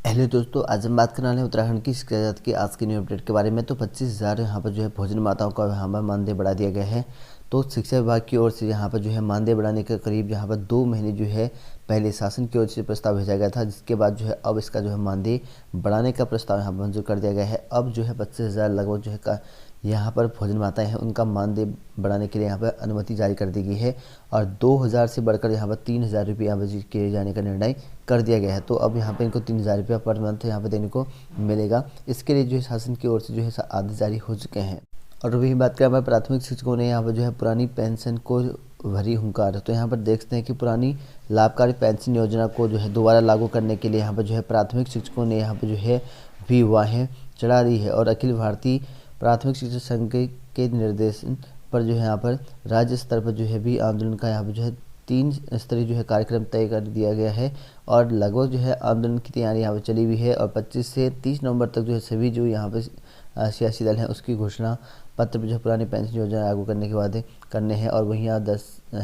Hello दोस्तों, आज हम बात करने वाले हैं उत्तराखंड की शिक्षा नीति की आज की न्यू अपडेट के बारे में। तो 25,000 यहाँ पर जो है भोजन माताओं का यहाँ पर मानदेय बढ़ा दिया गया है। तो शिक्षा विभाग की ओर से यहाँ पर जो है मानदेय बढ़ाने के करीब यहाँ पर 2 महीने जो है पहले शासन की ओर से प्रस्ताव भेजा गया था, जिसके बाद जो है अब इसका जो है मानदेय बढ़ाने का प्रस्ताव यहाँ पर मंजूर कर दिया गया है। अब जो है 25,000 लगभग जो है यहाँ पर भोजन माताएं हैं, उनका मानदेय बढ़ाने के लिए यहाँ पर अनुमति जारी कर दी गई है और 2,000 से बढ़कर यहाँ पर 3,000 रुपये यहाँ पर किए जाने का निर्णय कर दिया गया है। तो अब यहाँ पे इनको 3,000 रुपये पर मंथ यहाँ पे देने को मिलेगा। इसके लिए जो है शासन की ओर से जो है आदेश जारी हो चुके हैं। और वही बात करें हमारे प्राथमिक शिक्षकों ने यहाँ पर जो है पुरानी पेंशन को भरी हुंकार। तो यहाँ पर देखते हैं कि पुरानी लाभकारी पेंशन योजना को जो है दोबारा लागू करने के लिए यहाँ पर जो है प्राथमिक शिक्षकों ने यहाँ पर जो है भी वाहें चढ़ा दी है। और अखिल भारतीय प्राथमिक शिक्षक संघ के निर्देशन पर जो है यहाँ पर राज्य स्तर पर जो है भी आंदोलन का यहाँ पर जो है 3 स्तरीय जो है कार्यक्रम तय कर दिया गया है और लगभग जो है आंदोलन की तैयारी यहाँ पर चली हुई है। और 25 से 30 नवंबर तक जो है सभी जो यहाँ पर सियासी दल हैं उसकी घोषणा पत्र पर जो पुरानी पेंशन योजना लागू करने के वादे करने हैं। और वहीं यहाँ 10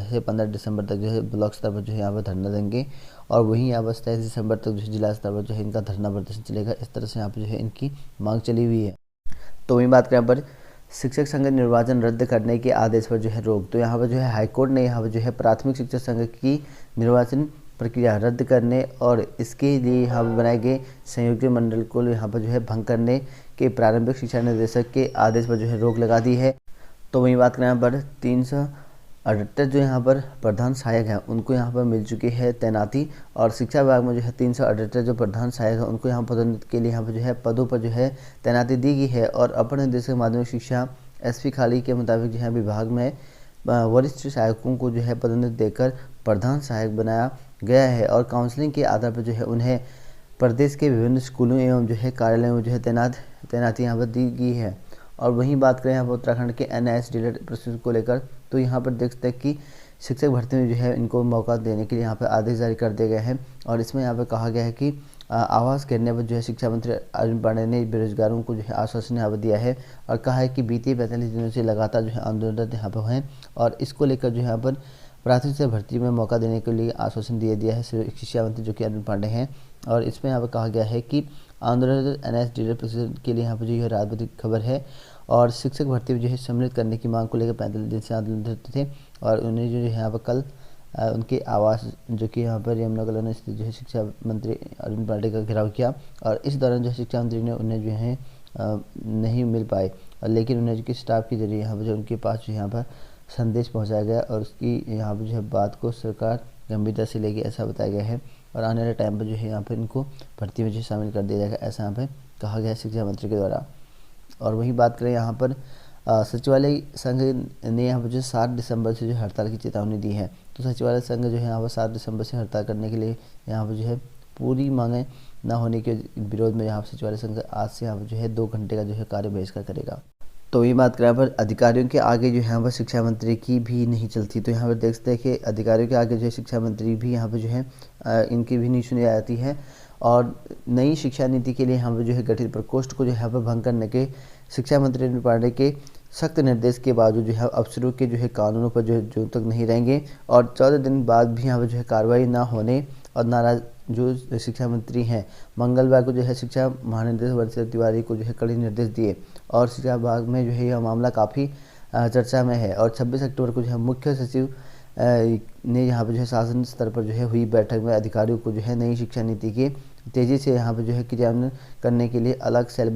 से 15 दिसंबर तक जो है ब्लॉक स्तर पर जो है यहाँ पर धरना देंगे और वहीं यहाँ पर 27 दिसंबर तक जो है जिला स्तर पर जो है इनका धरना प्रदर्शन चलेगा। इस तरह से यहाँ पर जो है इनकी मांग चली हुई है। तो वहीं बात करें यहाँ पर शिक्षक संघ निर्वाचन रद्द करने के आदेश पर जो है रोक। तो यहाँ पर जो है हाईकोर्ट ने यहाँ पर जो है प्राथमिक शिक्षक संघ की निर्वाचन प्रक्रिया रद्द करने और इसके लिए यहाँ पर बनाए गए संयोजक मंडल को यहाँ पर जो है भंग करने के प्रारंभिक शिक्षा निर्देशक के आदेश पर जो है रोक लगा दी है। तो वहीं बात करें यहाँ पर 378 जो यहाँ पर प्रधान सहायक हैं उनको यहाँ पर मिल चुकी है तैनाती। और शिक्षा विभाग में जो है 378 जो प्रधान सहायक हैं उनको यहाँ पदोन्नति के लिए यहाँ पर जो है पदों पर जो है तैनाती दी गई है। और अपर निदेशक माध्यमिक शिक्षा एसपी खाली के मुताबिक जो है विभाग में वरिष्ठ सहायकों को जो है पदोन्नति देकर प्रधान सहायक बनाया गया है और काउंसलिंग के आधार पर जो है उन्हें प्रदेश के विभिन्न स्कूलों एवं जो है कार्यालयों में जो है तैनाती यहाँ पर दी गई है। और वहीं बात करें यहाँ पर उत्तराखंड के एनआईएस डीएलएड प्रस्तुति को लेकर, तो यहाँ पर देख सकते हैं कि शिक्षक भर्ती में जो है इनको मौका देने के लिए यहाँ पर आदेश जारी कर दिए गए हैं। और इसमें यहाँ पर कहा गया है कि आवास गिरने पर जो है शिक्षा मंत्री अर्जुन पांडे ने बेरोजगारों को जो है आश्वासन यहाँ पर दिया है और कहा है कि बीते 45 दिनों से लगातार जो है आंदोलन यहाँ पर हैं और इसको लेकर जो यहाँ पर प्राथमिक से भर्ती में मौका देने के लिए आश्वासन दिया है शिक्षा मंत्री जो कि अर्जुन पांडे हैं। और इसमें यहाँ पर कहा गया है कि आंदोलन एनआईएस डीएलएड प्रस्तुति के लिए यहाँ पर जो है रात की खबर है और शिक्षक भर्ती में जो है सम्मिलित करने की मांग को लेकर 45 दिन से आंदोलन करते थे और उन्हें जो है यहाँ पर कल उनके आवास जो कि यहाँ पर यमुना कॉलोनी स्थित जो है शिक्षा मंत्री अर्जुन पांडे का घेराव किया। और इस दौरान जो है शिक्षा मंत्री ने उन्हें जो है नहीं मिल पाए और लेकिन उन्हें जो स्टाफ के जरिए यहाँ पर जो उनके पास जो यहाँ पर संदेश पहुँचाया गया और उसकी यहाँ पर जो है बात को सरकार गंभीरता से लेगी ऐसा बताया गया है। और आने वाले टाइम पर जो है यहाँ पर इनको भर्ती में जो शामिल कर दिया जाएगा ऐसा यहाँ पर कहा गया है शिक्षा मंत्री के द्वारा। और वही बात करें यहाँ पर सचिवालय संघ ने यहाँ पर जो 7 दिसंबर से जो हड़ताल की चेतावनी दी है। तो सचिवालय संघ जो है यहाँ पर 7 दिसंबर से हड़ताल करने के लिए यहाँ पर जो है पूरी मांगें न होने के विरोध में यहाँ पर सचिवालय संघ आज से यहाँ पर जो है 2 घंटे का जो है कार्य बहिष्कार करेगा। तो ये बात करें यहाँ पर अधिकारियों के आगे जो है यहाँ पर शिक्षा मंत्री की भी नहीं चलती। तो यहाँ पर देख सकते हैं कि अधिकारियों के आगे जो है शिक्षा मंत्री भी यहाँ पर जो है इनकी भी नहीं सुनी जाती है। और नई शिक्षा नीति के लिए यहाँ पर जो है गठित प्रकोष्ठ को जो है यहाँ पर भंग करने के शिक्षा मंत्री अर्जुन पांडे के सख्त निर्देश के बावजूद जो है अफसरों के जो है कानूनों पर जो तक नहीं रहेंगे और 14 दिन बाद भी यहाँ पर जो है कार्रवाई ना होने और नाराज जो शिक्षा मंत्री हैं मंगलवार को जो है शिक्षा महानिदेशक बंसी तिवारी को जो है कड़े निर्देश दिए। और शिक्षा विभाग में जो है यह मामला काफ़ी चर्चा में है। और 26 अक्टूबर को जो है मुख्य सचिव ने यहाँ पर जो है शासन स्तर पर जो है हुई बैठक में अधिकारियों को जो है नई शिक्षा नीति के तेज़ी से यहाँ पर जो है क्रियान्वयन करने के लिए अलग सेल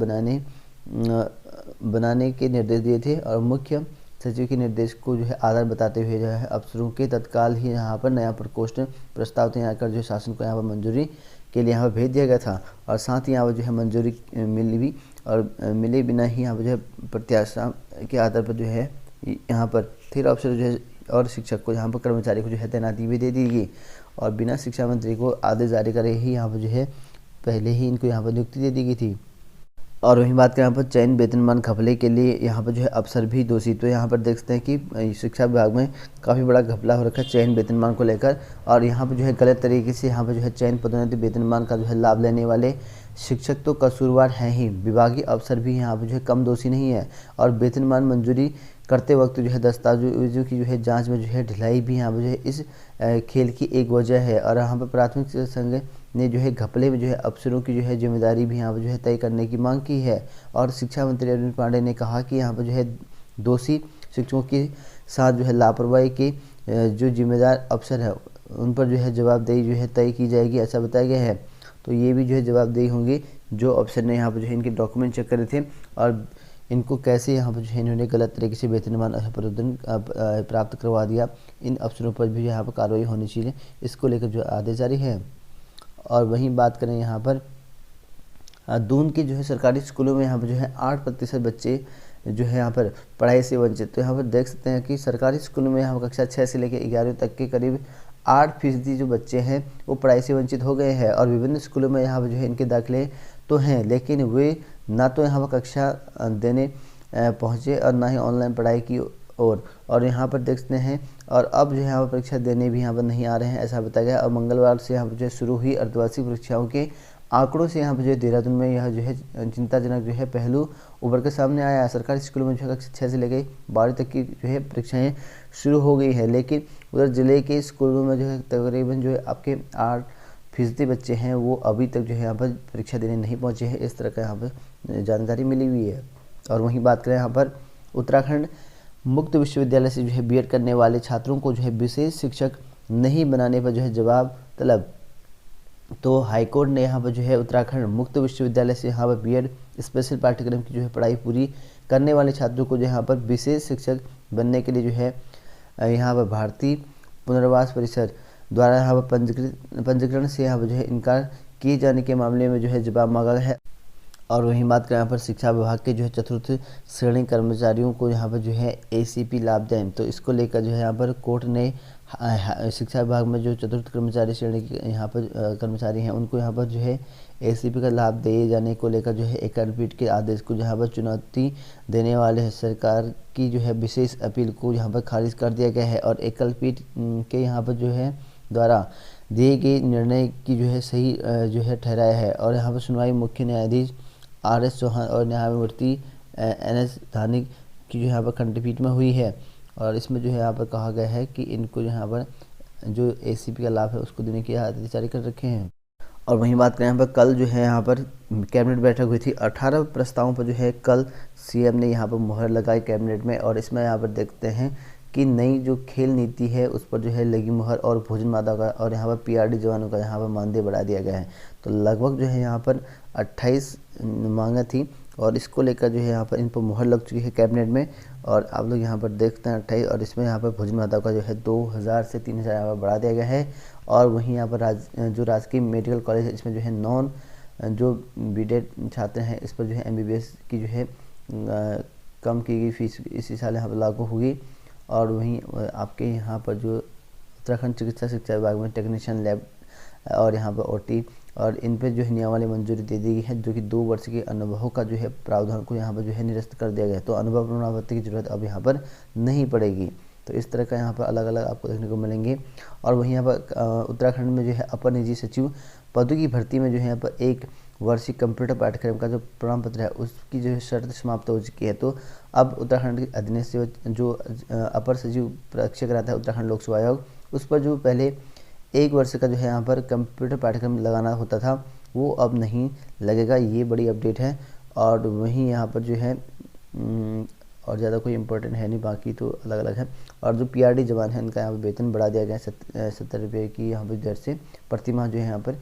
बनाने के निर्देश दिए थे। और मुख्य सचिव के निर्देश को जो है आधार बताते हुए जो है अफसरों के तत्काल ही यहाँ पर नया प्रकोष्ठ प्रस्ताव तैयार कर जो है शासन को यहाँ पर मंजूरी के लिए यहाँ पर भेज दिया गया था। और साथ ही यहाँ पर जो है मंजूरी मिली भी और मिले बिना ही यहाँ पर जो है प्रत्याशा के आधार पर जो है यहाँ पर 13 अफसर जो है और शिक्षक को यहाँ पर कर्मचारी को जो है तैनाती भी दे दी गई और बिना शिक्षा मंत्री को आदेश जारी करे ही यहाँ पर जो है पहले ही इनको यहाँ पर नियुक्ति दे दी गई थी। और वहीं बात करें यहाँ पर चयन वेतनमान घपले के लिए यहाँ पर जो है अफसर भी दोषी। तो यहाँ पर देख सकते हैं कि शिक्षा विभाग में काफ़ी बड़ा घपला हो रखा है चयन वेतनमान को लेकर और यहाँ पर जो है गलत तरीके से यहाँ पर जो है चयन पदोन्नति वेतनमान का जो है लाभ लेने वाले शिक्षक तो कसूरवार हैं ही, विभागीय अफसर भी यहाँ पर जो है कम दोषी नहीं है। और वेतनमान मंजूरी करते वक्त जो है दस्तावेजों की जो है जांच में जो है ढिलाई भी यहाँ पर जो है इस खेल की एक वजह है। और यहाँ पर प्राथमिक संघ ने जो है घपले में जो है अफसरों की जो है जिम्मेदारी भी यहाँ पर जो है तय करने की मांग की है। और शिक्षा मंत्री अरविंद पांडे ने कहा कि यहाँ पर जो है दोषी शिक्षकों के साथ जो है लापरवाही के जो जिम्मेदार अफसर है उन पर जो है जवाबदेही जो है तय की जाएगी, ऐसा बताया गया है। तो ये भी जो है जवाबदेही होंगी जो अफसर ने यहाँ पर जो है इनके डॉक्यूमेंट चेक करे थे और इनको कैसे यहाँ पर जो है इन्होंने गलत तरीके से वेतनमान प्रबंधन प्राप्त करवा दिया, इन अफसरों पर भी यहाँ पर कार्रवाई होनी चाहिए। इसको लेकर जो आदेश जारी है। और वहीं बात करें यहाँ पर दून के जो है सरकारी स्कूलों में यहाँ पर जो है 8% बच्चे जो है यहाँ पर पढ़ाई से वंचित। तो यहाँ पर देख सकते हैं कि सरकारी स्कूलों में यहाँ पर कक्षा 6 से लेकर 11वीं तक के करीब 8% जो बच्चे हैं वो पढ़ाई से वंचित हो गए हैं। और विभिन्न स्कूलों में यहाँ पर जो है इनके दाखिले तो हैं, लेकिन वे ना तो यहाँ पर कक्षा देने पहुँचे और ना ही ऑनलाइन पढ़ाई की और यहाँ पर देख सकते हैं। और अब जो है यहाँ पर परीक्षा देने भी यहाँ पर नहीं आ रहे हैं, ऐसा बताया गया। और मंगलवार से यहाँ पर जो है शुरू हुई अर्धवार्षिक परीक्षाओं के आंकड़ों से यहाँ पर जो है देहरादून में यह जो है चिंताजनक जो है पहलू उभर के सामने आया है। सरकारी स्कूलों में जो है कक्षा 6 से लेकर 12वीं तक की जो है परीक्षाएं शुरू हो गई है, लेकिन उधर जिले के स्कूलों में जो है तकरीबन जो है आपके 8% बच्चे हैं वो अभी तक जो है यहाँ पर परीक्षा देने नहीं पहुँचे हैं। इस तरह का यहाँ पर जानकारी मिली हुई है। और वहीं बात करें यहाँ पर उत्तराखंड मुक्त विश्वविद्यालय से जो है बीएड करने वाले छात्रों को जो है विशेष शिक्षक नहीं बनाने पर जो है जवाब तलब। तो हाईकोर्ट ने यहाँ पर जो है उत्तराखंड मुक्त विश्वविद्यालय से यहाँ पर बीएड स्पेशल पाठ्यक्रम की जो है पढ़ाई पूरी करने वाले छात्रों को जो यहाँ पर विशेष शिक्षक बनने के लिए जो है यहाँ पर भारतीय पुनर्वास परिषद द्वारा यहाँ पर पंजीकरण से यहाँ पर जो है इनकार किए जाने के मामले में जो है जवाब मांगा है। और वहीं बात करें यहाँ पर शिक्षा विभाग के जो है चतुर्थ श्रेणी कर्मचारियों को यहाँ पर जो है एसीपी लाभ दें। तो इसको लेकर जो है यहाँ पर कोर्ट ने शिक्षा विभाग में जो चतुर्थ कर्मचारी श्रेणी के यहाँ पर कर्मचारी हैं उनको यहाँ पर जो है एसीपी का लाभ दिए जाने को लेकर जो है एक खंडपीठ के आदेश को यहाँ पर चुनौती देने वाले सरकार की जो है विशेष अपील को यहाँ पर खारिज कर दिया गया है। और एकल पीठ के यहाँ पर जो है द्वारा दिए गए निर्णय की जो है सही जो है ठहराया है। और यहाँ पर सुनवाई मुख्य न्यायाधीश RS चौहान और न्यायमूर्ति NS धानिक की जो यहाँ पर खंडपीठ में हुई है। और इसमें जो है यहाँ पर कहा गया है कि इनको जो यहाँ पर जो ACP का लाभ है उसको देने के आदेश जारी कर रखे हैं। और वहीं बात करें यहाँ पर कल जो है यहाँ पर कैबिनेट बैठक हुई थी। 18 प्रस्तावों पर जो है कल CM ने यहाँ पर मुहर लगाई कैबिनेट में। और इसमें यहाँ पर देखते हैं कि नई जो खेल नीति है उस पर जो है लगी मुहर और भोजन माता का और यहाँ पर PRD जवानों का यहाँ पर मानदेय बढ़ा दिया गया है। तो लगभग जो है यहाँ पर 28 मांगा थी और इसको लेकर जो है यहाँ पर इन पर मुहर लग चुकी है कैबिनेट में। और आप लोग यहाँ पर देखते हैं 28 और इसमें यहाँ पर भोजन माता का जो है 2000 से 3000 यहाँ पर बढ़ा दिया गया है। और वहीं यहाँ पर जो राजकीय मेडिकल कॉलेज है इसमें जो है नॉन जो BEd छात्र हैं इस पर जो है MBBS की जो है कम की गई फीस इसी साल यहाँ पर लागू होगी। और वहीं आपके यहाँ पर जो उत्तराखंड चिकित्सा शिक्षा विभाग में टेक्नीशियन लैब और यहाँ पर OT और इन पर जो है नियमावली मंजूरी दे दी गई है, जो कि 2 वर्ष के अनुभव का जो है प्रावधान को यहाँ पर जो है निरस्त कर दिया गया है। तो अनुभव प्रमाण पत्र की जरूरत अब यहाँ पर नहीं पड़ेगी। तो इस तरह का यहाँ पर अलग अलग आपको देखने को मिलेंगे। और वहीं यहाँ पर उत्तराखंड में जो है अपर निजी सचिव पदों की भर्ती में जो है यहाँ पर 1 वर्षीय कंप्यूटर पाठ्यक्रम का जो प्रमाण पत्र है उसकी जो है शर्त समाप्त हो चुकी है। तो अब उत्तराखंड के अधीन से जो अपर सचिव परीक्षा कराता है उत्तराखंड लोक सेवा आयोग उस पर जो पहले 1 वर्ष का जो है यहाँ पर कंप्यूटर पाठ्यक्रम लगाना होता था वो अब नहीं लगेगा। ये बड़ी अपडेट है। और वहीं यहाँ पर जो है और ज़्यादा कोई इम्पोर्टेंट है नहीं, बाकी तो अलग अलग है। और जो PRD जवान है इनका यहाँ पर वेतन बढ़ा दिया गया है 70 रुपये की यहाँ पर दर से प्रति माह जो है यहाँ पर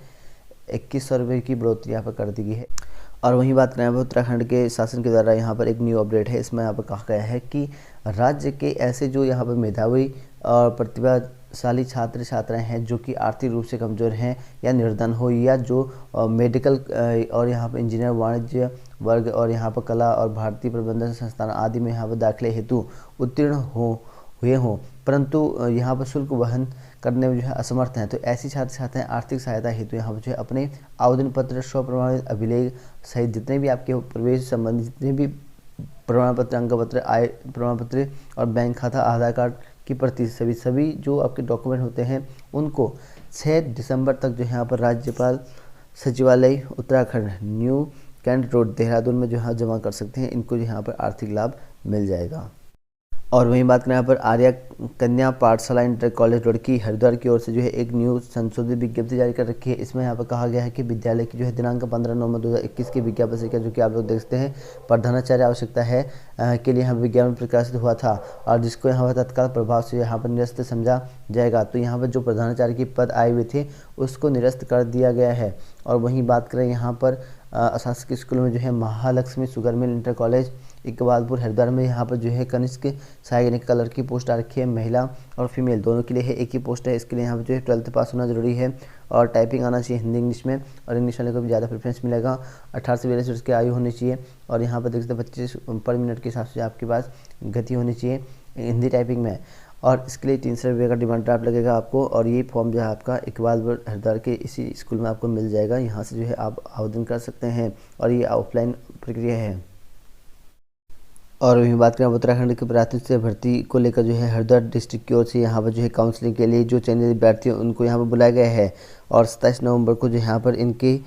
2100 रुपये की बढ़ोतरी यहाँ पर कर दी गई है। और वहीं बात करें उत्तराखंड के शासन के द्वारा यहाँ पर एक न्यू अपडेट है। इसमें यहाँ पर कहा गया है कि राज्य के ऐसे जो यहाँ पर मेधावी और प्रतिभाशाली छात्र छात्राएं हैं जो कि आर्थिक रूप से कमज़ोर हैं या निर्धन हो या जो मेडिकल और यहाँ पर इंजीनियर वाणिज्य वर्ग और यहाँ पर कला और भारतीय प्रबंधन संस्थान आदि में यहाँ पर दाखिले हेतु उत्तीर्ण हुए हों परंतु यहाँ पर शुल्क वहन करने में जो है असमर्थ हैं। तो ऐसी छात्र छात्राएं आर्थिक सहायता हेतु यहाँ पर जो है अपने आवेदन पत्र स्वप्रमाणित अभिलेख सहित जितने भी आपके प्रवेश संबंधी जितने भी प्रमाण पत्र अंक पत्र आय प्रमाण पत्र और बैंक खाता आधार कार्ड की प्रति सभी जो आपके डॉक्यूमेंट होते हैं उनको 6 दिसंबर तक जो है यहाँ पर राज्यपाल सचिवालय Uttarakhand new cantt road Dehradun में जो है जमा कर सकते हैं। इनको यहाँ पर आर्थिक लाभ मिल जाएगा। और वहीं बात करें यहाँ पर आर्या कन्या पाठशाला इंटर कॉलेज रुड़की हरिद्वार की ओर से जो है एक न्यू संशोधित विज्ञप्ति जारी कर रखी है। इसमें यहाँ पर कहा गया है कि विद्यालय की जो है दिनांक 15/9/2021 की विज्ञापन संख्या जो कि आप लोग देखते हैं प्रधानाचार्य आवश्यकता है के लिए यहाँ विज्ञापन प्रकाशित हुआ था और जिसको यहाँ पर तत्काल प्रभाव से यहाँ पर निरस्त समझा जाएगा। तो यहाँ पर जो प्रधानाचार्य की पद आए हुए थे उसको निरस्त कर दिया गया है। और वहीं बात करें यहाँ पर शासकीय स्कूल में जो है Mahalakshmi sugar mill inter college Iqbalpur Haridwar में यहाँ पर जो है कनिष्क सहायक कलर की पोस्ट आ रखी है। महिला और फीमेल दोनों के लिए है, एक ही पोस्ट है। इसके लिए यहाँ पर जो है 12th पास होना जरूरी है और टाइपिंग आना चाहिए हिंदी इंग्लिश में, और इंग्लिश वाले को भी ज़्यादा प्रेफरेंस मिलेगा। 18 से 42 वर्ष की आयु होनी चाहिए और यहाँ पर देख सकते 25 पर मिनट के हिसाब से आपके पास गति होनी चाहिए हिंदी टाइपिंग में। और इसके लिए 300 रुपये का डिमांड ड्राफ्ट लगेगा आपको। और ये फॉर्म जो है आपका इकबालपुर हरिद्वार के इसी स्कूल में आपको मिल जाएगा। यहाँ से जो है आप आवेदन कर सकते हैं और ये ऑफलाइन प्रक्रिया है। और वहीं बात करें उत्तराखंड के प्राथमिक से भर्ती को लेकर जो है हरिद्वार डिस्ट्रिक्ट की ओर से यहाँ पर जो है काउंसलिंग के लिए जो चयनित अभ्यर्थी उनको यहाँ पर बुलाया गया है। और 27 नवंबर को जो यहाँ पर इनके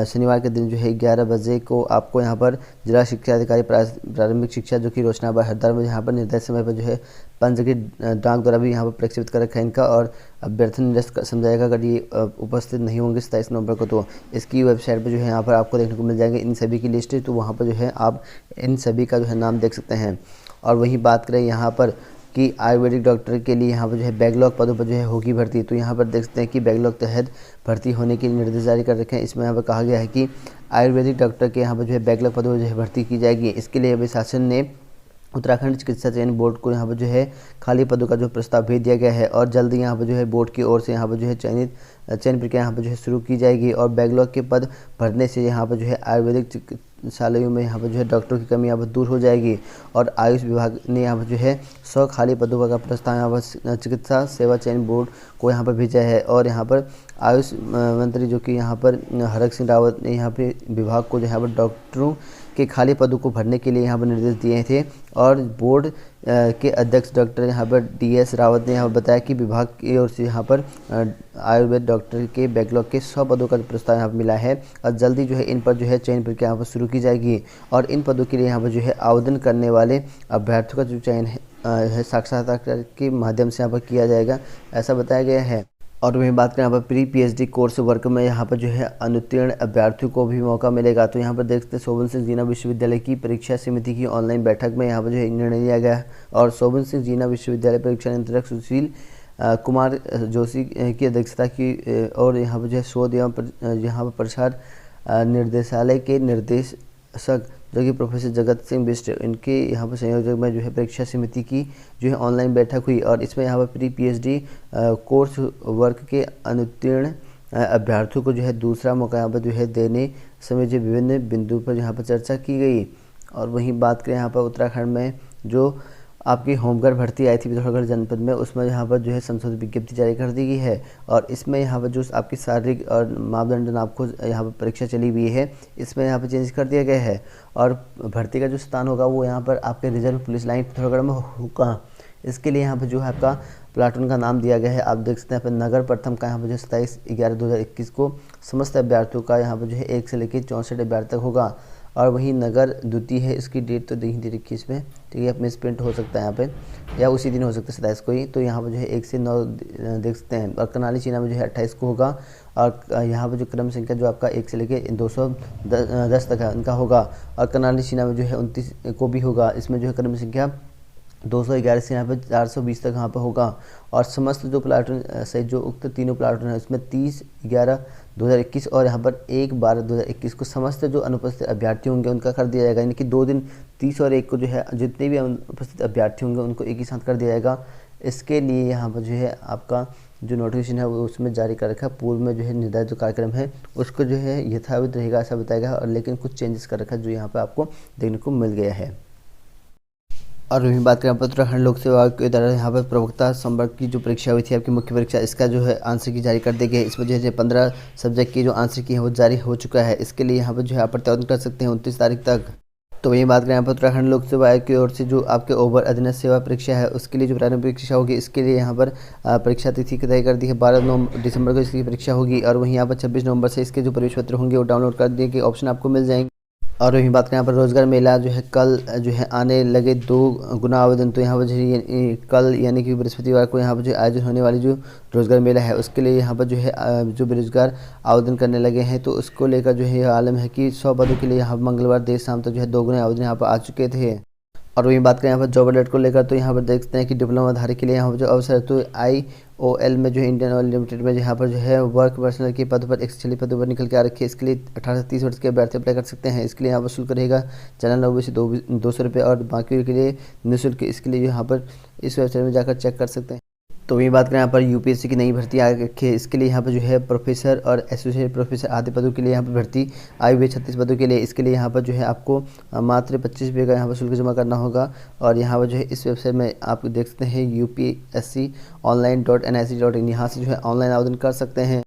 शनिवार के दिन जो है 11 बजे को आपको यहाँ पर जिला शिक्षा अधिकारी प्रारंभिक शिक्षा जो कि रोशनाबाद हरिद्वार में यहाँ पर निर्धारित समय पर जो है पंजीकृत डाक द्वारा भी यहाँ पर प्रक्षेपित कर रखा है इनका, और अभ्यर्थी निरस्त समझाएगा अगर ये उपस्थित नहीं होंगे 27 नवंबर को। तो इसकी वेबसाइट पर जो है यहाँ पर आपको देखने को मिल जाएंगे इन सभी की लिस्ट, तो वहाँ पर जो है आप इन सभी का जो है नाम देख सकते हैं। और वहीं बात करें यहाँ पर कि आयुर्वेदिक डॉक्टर के लिए यहाँ पर जो है बैकलॉग पदों पर जो है होगी भर्ती। तो यहाँ पर देख सकते हैं कि बैकलॉग तहत भर्ती होने के निर्देश जारी कर रखे हैं। इसमें यहाँ पर कहा गया है कि आयुर्वेदिक डॉक्टर के यहाँ पर जो है बैकलॉग पदों पर जो है भर्ती की जाएगी। इसके लिए अभी शासन ने उत्तराखंड चिकित्सा चयन बोर्ड को यहाँ पर जो है खाली पदों का जो प्रस्ताव भेज दिया गया है और जल्द ही यहाँ पर जो है बोर्ड की ओर से यहाँ पर जो है चयन प्रक्रिया यहाँ पर जो है शुरू की जाएगी। और बैकलॉग के पद भरने से यहाँ पर जो है आयुर्वेदिक चिकित्सालयों में यहाँ पर जो है डॉक्टरों की कमी यहाँ पर दूर हो जाएगी। और आयुष विभाग ने यहाँ पर जो है 100 खाली पदों का प्रस्ताव यहाँ पर चिकित्सा सेवा चयन बोर्ड को यहाँ पर भेजा है। और यहाँ पर आयुष मंत्री जो कि यहाँ पर हरक सिंह रावत ने यहाँ पे विभाग को जो यहाँ पर डॉक्टरों के खाली पदों को भरने के लिए यहाँ पर निर्देश दिए थे। और बोर्ड के अध्यक्ष डॉक्टर यहाँ पर DS रावत ने यहाँ पर बताया कि विभाग की ओर से यहाँ पर आयुर्वेद डॉक्टर के बैकलॉग के 100 पदों का प्रस्ताव यहाँ पर मिला है और जल्दी जो है इन पर जो है चयन प्रक्रिया यहाँ पर शुरू की जाएगी। और इन पदों के लिए यहाँ पर जो है आवेदन करने वाले अभ्यर्थियों का जो चयन है साक्षात्कार के माध्यम से यहाँ पर किया जाएगा, ऐसा बताया गया है। और वहीं बात करें यहाँ पर प्री PhD कोर्स वर्क में यहाँ पर जो है अनुत्तीर्ण अभ्यर्थियों को भी मौका मिलेगा। तो यहाँ पर देखते हैं शोभन सिंह जीना विश्वविद्यालय की परीक्षा समिति की ऑनलाइन बैठक में यहाँ पर जो है निर्णय लिया गया और शोभन सिंह जीना विश्वविद्यालय परीक्षा नियंत्रक सुशील कुमार जोशी की अध्यक्षता की और यहाँ पर जो है शोध एवं यहाँ पर प्रसार निर्देशालय के निर्देशक जो कि प्रोफेसर जगत सिंह बिष्ट इनके यहाँ पर संयोजक में जो है परीक्षा समिति की जो है ऑनलाइन बैठक हुई। और इसमें यहाँ पर प्री PhD कोर्स वर्क के अनुत्तीर्ण अभ्यर्थियों को जो है दूसरा मौका यहाँ पर जो है देने समय जो विभिन्न बिंदुओं पर यहाँ पर चर्चा की गई। और वहीं बात करें यहाँ पर उत्तराखंड में जो आपकी होमगार्ड भर्ती आई थी पिथौरागढ़ जनपद में, उसमें यहाँ पर जो है संशोधित विज्ञप्ति जारी कर दी गई है। और इसमें यहाँ पर जो आपकी शारीरिक और मापदंड आपको यहाँ पर परीक्षा चली हुई है इसमें यहाँ पर चेंज कर दिया गया है। और भर्ती का जो स्थान होगा वो यहाँ पर आपके रिजर्व पुलिस लाइन पिथौरागढ़ में होगा। इसके लिए यहाँ पर जो है आपका प्लाटून का नाम दिया गया है, आप देख सकते हैं यहाँ पर नगर प्रथम का यहाँ पर जो 27/11/2021 को समस्त अभ्यर्थियों का यहाँ पर जो है 1 से लेकर 64 अभ्यर्थी तक होगा। और वहीं नगर द्वितीय है, इसकी डेट तो नहीं दे रखी इसमें, तो ये मिस प्रिंट हो सकता है यहाँ पे या उसी दिन हो सकता है 27 को ही। तो यहाँ पर जो है 1 से 9 देख सकते हैं। और करनाली चीना में जो है 28 को होगा। और यहाँ पर जो क्रम संख्या जो आपका 1 से लेकर 210 तक है उनका होगा। और करनाली चीना में जो है 29 को भी होगा। इसमें जो है क्रम संख्या 211 से यहाँ पर 420 तक यहाँ पर होगा। और समस्त जो प्लाटून सहित जो उक्त तीनों प्लाटून है उसमें 30/11/2021 और यहाँ पर 1/12/2021 को समस्त जो अनुपस्थित अभ्यर्थी होंगे उनका कर दिया जाएगा। यानी कि 2 दिन 30 और 1 को जो है जितने भी अनुपस्थित अभ्यर्थी होंगे उनको एक ही साथ कर दिया जाएगा। इसके लिए यहाँ पर जो है आपका जो नोटिफिकेशन है वो उसमें जारी कर रखा है। पूर्व में जो है निर्धारित जो कार्यक्रम है उसको जो है यथावत रहेगा ऐसा बताया गया, और लेकिन कुछ चेंजेस कर रखा है जो यहाँ पर आपको देखने को मिल गया है। और वहीं बात करें उत्तराखंड लोक सेवा आयोग के द्वारा यहाँ पर प्रवक्ता संवर्ग की जो परीक्षा हुई थी आपकी मुख्य परीक्षा, इसका जो है आंसर की जारी कर दी गई है। इसमें जो है 15 सब्जेक्ट की जो आंसर की है वो जारी हो चुका है। इसके लिए यहाँ पर जो है आप प्रत्यावर्तन कर सकते हैं 29 तारीख तक। तो वहीं बात करें यहाँ पर उत्तराखंड लोक सेवा आयोग की ओर से जो आपके ओवर अधीनस्थ सेवा परीक्षा है उसके लिए जो प्रारंभिक परीक्षा होगी इसके लिए यहाँ पर परीक्षा तिथि तय कर दी है। 12 दिसंबर को इसकी परीक्षा होगी। और वहीं यहाँ पर 26 नवंबर से इसके जो प्रवेश पत्र होंगे वो डाउनलोड कर दिए गए ऑप्शन आपको मिल जाएंगे। और वहीं बात करें यहाँ पर रोज़गार मेला जो है कल जो है आने लगे 2 गुना आवेदन। तो यहाँ पर जो है कल यानी कि बृहस्पतिवार को यहाँ पर जो आयोजन होने वाली जो रोज़गार मेला है उसके लिए यहाँ पर जो है जो बेरोजगार आवेदन करने लगे हैं, तो उसको लेकर जो है यह आलम है कि 100 पदों के लिए यहाँ पर मंगलवार देर शाम तक जो है 2 गुना आवेदन यहाँ पर आ चुके थे। और वहीं बात करें यहाँ पर जॉब अलर्ट को लेकर, तो यहाँ पर देखते हैं कि डिप्लोमा धारी के लिए यहाँ पर जो अवसर है, तो IOL में जो है इंडियन ऑयल लिमिटेड में यहाँ पर जो है वर्क पर्सनल के पद पर 140 पदों पर निकल के आ रखी है। इसके लिए 18 से 30 वर्ष के अभ्यर्थी अप्लाई कर सकते हैं। इसके लिए यहाँ पर शुल्क रहेगा चैनल 90 से 200 रुपये और बाकी के लिए निःशुल्क। इसके लिए यहाँ पर इस वेबसाइट में जाकर चेक कर सकते हैं। तो वही बात करें यहाँ पर UPSC की नई भर्ती आ रखी है। इसके लिए यहाँ पर जो है प्रोफेसर और एसोसिएट प्रोफेसर आदि पदों के लिए यहाँ पर भर्ती आई हुई है 36 पदों के लिए। इसके लिए यहाँ पर जो है आपको मात्र 25 रुपये का यहाँ पर शुल्क जमा करना होगा। और यहाँ पर जो है इस वेबसाइट में आप देख सकते हैं upsconline.nic.in, यहाँ से जो है ऑनलाइन आवेदन कर सकते हैं।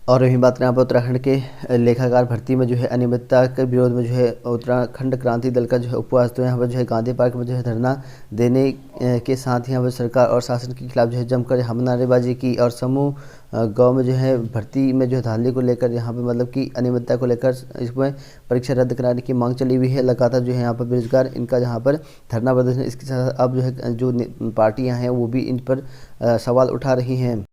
और वहीं बात करें यहाँ पर उत्तराखंड के लेखाकार भर्ती में जो है अनियमितता के विरोध में जो है उत्तराखंड क्रांति दल का जो है उपवास, तो यहाँ पर जो है गांधी पार्क में जो है धरना देने के साथ ही यहाँ पर सरकार और शासन के खिलाफ जो है जमकर हम नारेबाजी की। और समूह गाँव में जो है भर्ती में जो है धांधली को लेकर यहाँ पे मतलब कि अनियमितता को लेकर इसमें परीक्षा रद्द कराने की मांग चली हुई है। लगातार जो है यहाँ पर बेरोजगार इनका जहाँ पर धरना प्रदर्शन, इसके साथ अब जो है जो पार्टियाँ हैं वो भी इन पर सवाल उठा रही हैं।